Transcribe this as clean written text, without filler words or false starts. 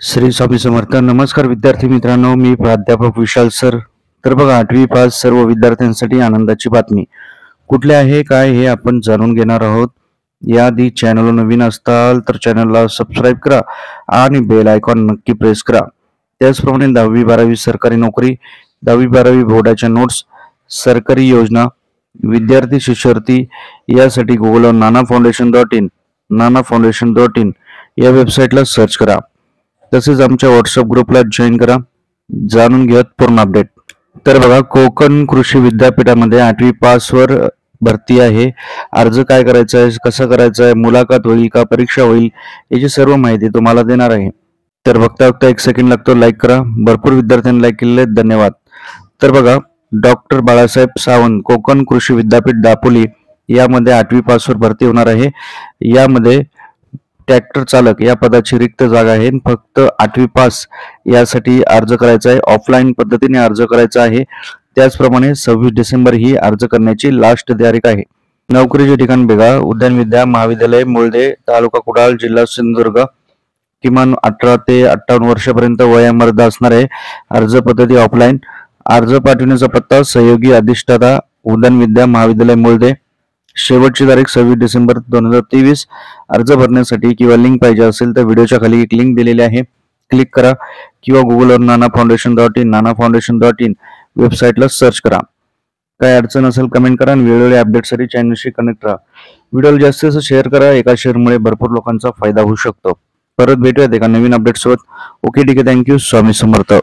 श्री स्वामी समर्थ. नमस्कार विद्यार्थी मित्रांनो, मी प्राध्यापक विशाल सर. तर बघा, 8वी पास सर्व विद्यार्थ्यांसाठी आनंदाची बातमी. कुठले आहे काय हे आपण जाणून घेणार आहोत. याआधी चॅनलवर नवीन असताल तर चॅनलला सबस्क्राईब करा आणि बेल आयकॉन नक्की प्रेस करा. त्याचप्रमाणे 10वी 12वी सरकारी नोकरी, 10वी 12वी बोर्डाच्या नोट्स, सरकारी योजना, विद्यार्थी शिष्यवृत्ती यासाठी गुगलवर nanafoundation.in या वेबसाईटला सर्च करा. तसेच आमच्या व्हॉट्सअप ग्रुपला जॉईन करा. जाणून घेऊयात पूर्ण अपडेट. तर बघा, कोकण कृषी विद्यापीठामध्ये 8वी पास वर भरती आहे. अर्ज काय करायचा आहे, कसं करायचं आहे, मुलाखत होईल का, परीक्षा होईल, याची सर्व माहिती तुम्हाला देणार आहे. तर बघता बघता 1 सेकंड लागतो, लाईक करा. भरपूर विद्यार्थ्यांनी लाईक केलेले, धन्यवाद. तर बघा, डॉक्टर बाळासाहेब सावंत कोकण कृषी विद्यापीठ दापोली यामध्ये 8वी पास वर भरती होणार आहे. यामध्ये ट्रॅक्टर चालक या पदाची रिक्त जागा आहे. फक्त 8वी पास यासाठी अर्ज करायचा आहे. ऑफलाईन पद्धतीने अर्ज करायचा आहे. त्याचप्रमाणे 26 डिसेंबर ही अर्ज करण्याची लास्ट तारीख आहे. नोकरीचे ठिकाण बघा, उद्यान विद्या महाविद्यालय मुळदे, तालुका कुडाळ, जिल्हा सिंधुदुर्ग. किमान 18 ते 58 वर्षापर्यंत वयोमर्यादा असणार आहे. अर्ज पद्धती ऑफलाईन. अर्ज पाठवण्याचा पत्ता सहयोगी अधिष्ठाता उद्यान विद्या महाविद्यालय मुळदे. शेवटची तारीख 26 डिसेंबर 2023. अर्ज भरण्यासाठी किंवा लिंक पाहिजे असेल तर व्हिडिओच्या खाली एक लिंक दिलेली आहे, क्लिक करा किंवा गुगलवर nanafoundation.in वेबसाईटला सर्च करा. काय अडचण असेल कमेंट करा आणि वेळोवेळी अपडेटसाठी चॅनलशी कनेक्ट राहा. व्हिडिओला जास्तीत जास्त शेअर करा. एका शेअरमुळे भरपूर लोकांचा फायदा होऊ शकतो. परत भेटूयात एका नवीन अपडेट सोबत. ओके, ठीक आहे, थँक्यू. स्वामी समर्थ.